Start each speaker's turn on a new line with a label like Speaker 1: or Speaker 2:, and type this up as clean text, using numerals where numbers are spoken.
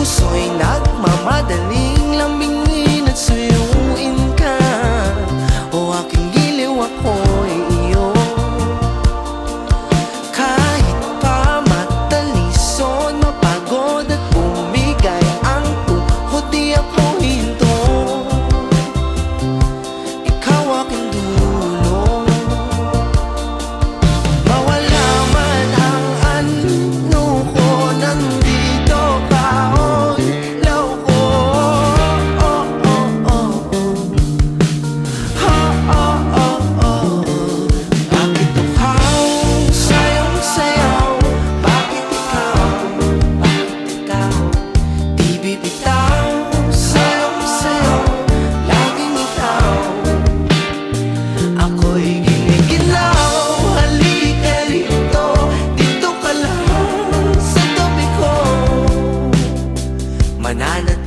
Speaker 1: puso'y nagmamadaling lambingin at suyuin ka. O aking giliw, ako'y iyo. Kahit pa matalisod, mapagod at bumigay ang tuhod, di ako hinto. Ikaw aking dulong. Mawala man ang ano ko, nandito ka, o ilaw ko. Oh, oh, oh, oh. Ha, oh, oh, oh. Bakit uhaw, sayong-sayaw? Bakit ikaw, di bibitaw? Sayong-sayaw, laging ikaw. Ako'y giniginaw, halika rito, dito ka lang sa tabi ko. Mananatili